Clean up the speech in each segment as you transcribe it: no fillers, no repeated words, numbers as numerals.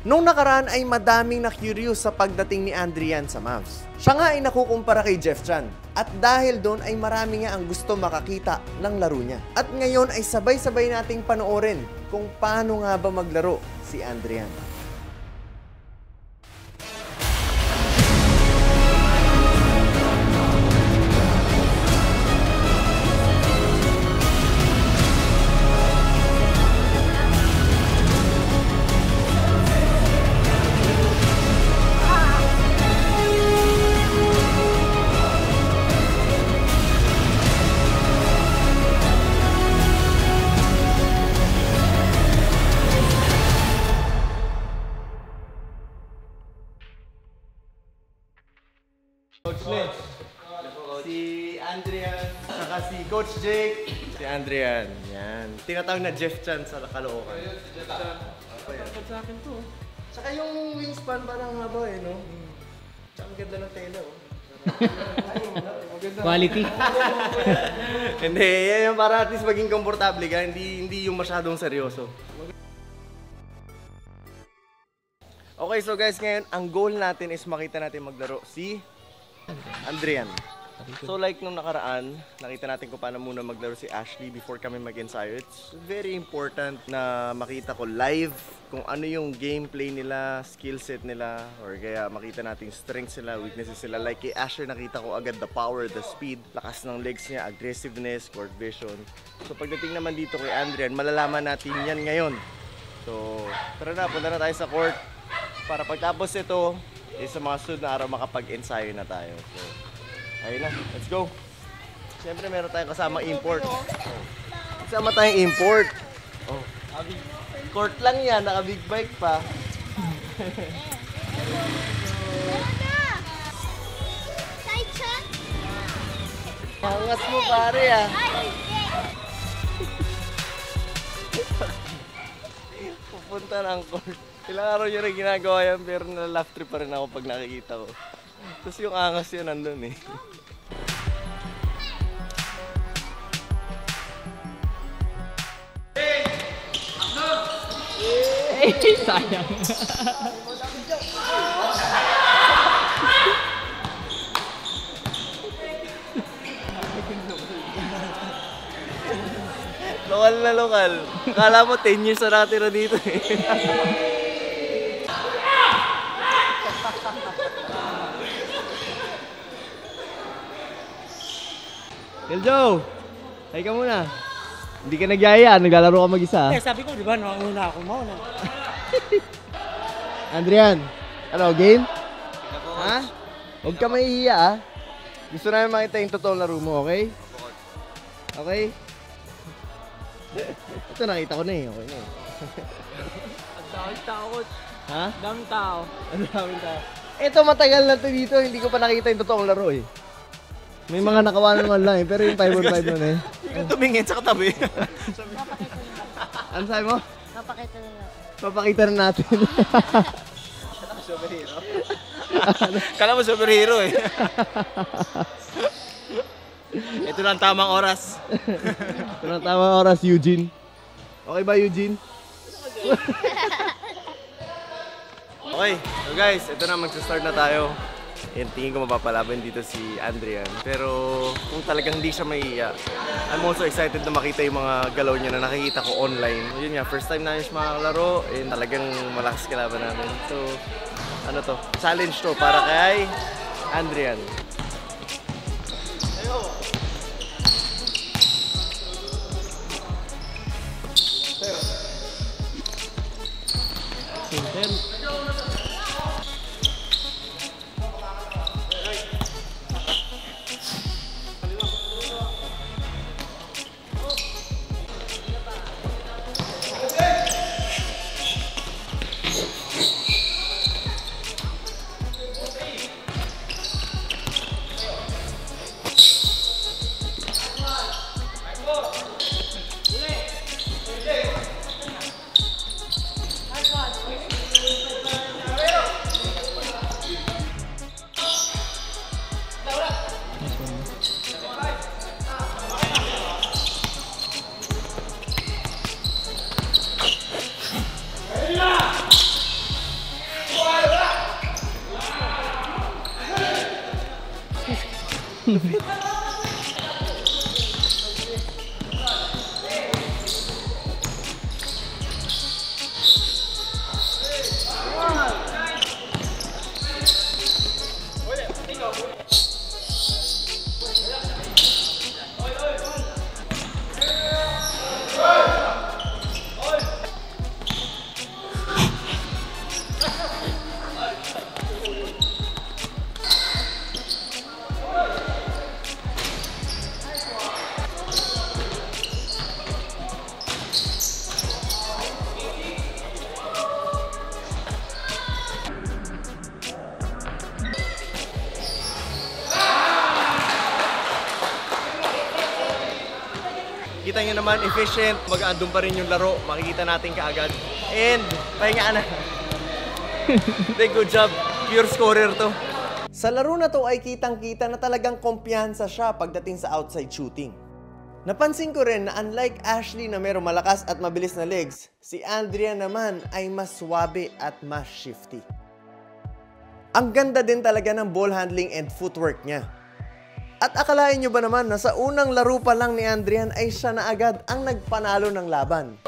Nung nakaraan ay madaming na-curious sa pagdating ni Adrian sa Mavs. Siya nga ay nakukumpara kay Jeff Chan. At dahil doon ay marami nga ang gusto makakita ng laro niya. At ngayon ay sabay-sabay nating panoorin kung paano nga ba maglaro si Adrian. Si Adrian, saka si Coach Jake, si Adrian, yan. Tinatawag na Jeff Chan sa Caloocan. Jeff Chan. Kapag sa akin to. Saka yung wingspan parang haba eh, no? Tsaka ang ganda ng tela, oh. Quality. Hindi, yan para at least maging komportable ka, hindi yung masyadong seryoso. Okay, so guys, ngayon, ang goal natin is makita natin maglaro si Adrian. So like nung nakaraan, nakita natin kung paano muna maglaro si Ashley before kami mag-ensayo. It's very important na makita ko live kung ano yung gameplay nila, skill set nila, or kaya makita natin strengths nila, weaknesses nila. Like kay Ashley, nakita ko agad the power, the speed, lakas ng legs niya, aggressiveness, court vision. So pagdating naman dito kay Adrian, malalaman natin yan ngayon. So tara na, punta na tayo sa court para pagtapos ito, sa mga sunod na araw makapag-ensayo na tayo. So, ayun na, let's go. Siyempre meron tayong kasama import. Kasama tayong import. Oh. Court lang yan, naka big bike pa. Angas mo pare ah. Pupunta ng court. Ilang araw nyo rin ginagawa yan pero na-laugh trip pa rin ako pag nakikita ko. Tapos yung angas yun nandun eh. Sayang. Lokal na lokal. Akala mo 10 years na nakatira dito eh. Eljo! Hay ka muna. Hindi ka nagyaya, naglalaro ka mag-isa. Eh, sabi ko, di ba, nauna ako, mauna. Adrian, ano, game? Ha? Huwag ka mahihiya ah. Gusto namin makita yung totoong laro mo, okay? Okay? Ito nakita ko na eh, okay na eh. Ang daming tao, coach. Ha? Ang daming tao. Ang daming tao. Ito matagal na to dito, hindi ko pa nakita yung totoong laro eh. May mga nakawa naman lang eh, pero yung 5-on-5 nun eh. Hindi ka tumingin sa katabi. Ano sabi mo? Papakita na natin. Papakita na natin. Superhero. Kala mo superhero eh. Ito lang tamang oras. Ito na tamang oras, Eugene. Okay ba, Eugene? Okay, so guys, ito na, magsa-start na tayo. And tingin ko mapapalaban dito si Adrian. Pero kung talagang hindi siya maiiya, I'm also excited na makita yung mga galaw niya na nakikita ko online. Yun nga, first time namin siya makakalaro and talagang malakas kalaban namin. So, ano to? Challenge to para kay Adrian. Kita nyo naman, efficient. Mag-aandun pa rin yung laro. Makikita natin kaagad. And, pahinga na. Good job. Pure scorer to. Sa laro na to ay kitang-kita na talagang kumpiyansa siya pagdating sa outside shooting. Napansin ko rin na unlike Ashley na merong malakas at mabilis na legs, si Andrian naman ay mas swabe at mas shifty. Ang ganda din talaga ng ball handling and footwork niya. At akalain nyo ba naman na sa unang laro pa lang ni Andrian ay siya na agad ang nagpanalo ng laban?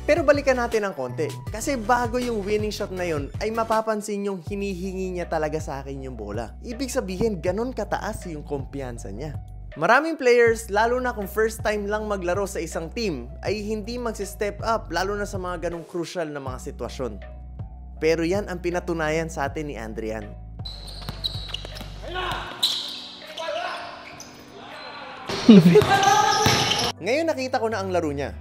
Pero balikan natin ng konti. Kasi bago yung winning shot na yun, ay mapapansin yung hinihingi niya talaga sa akin yung bola. Ibig sabihin, ganun kataas yung kumpiyansa niya. Maraming players, lalo na kung first time lang maglaro sa isang team, ay hindi magsi-step up, lalo na sa mga ganung crucial na mga sitwasyon. Pero yan ang pinatunayan sa atin ni Andrian. Ngayon nakita ko na ang laro niya.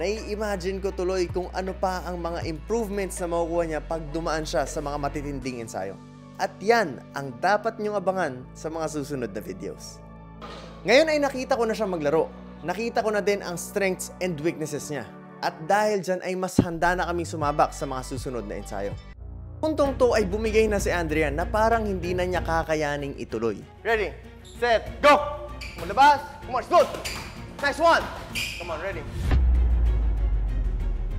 Nai-imagine ko tuloy kung ano pa ang mga improvements na makukuha niya pag dumaan siya sa mga matitinding ensayo. At yan ang dapat niyong abangan sa mga susunod na videos. Ngayon ay nakita ko na siya maglaro. Nakita ko na din ang strengths and weaknesses niya. At dahil dyan ay mas handa na kaming sumabak sa mga susunod na ensayo. Puntong to ay bumigay na si Andrian na parang hindi na niya kakayaning ituloy. Ready, set, go! Malabas, come on, shoot! Nice one! Come on, ready.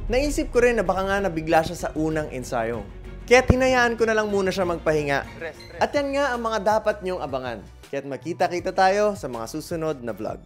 Naisip ko rin na baka nga nabigla siya sa unang ensayo. Kaya't hinayaan ko na lang muna siya magpahinga. At yan nga ang mga dapat niyong abangan. Kaya't makita-kita tayo sa mga susunod na vlog.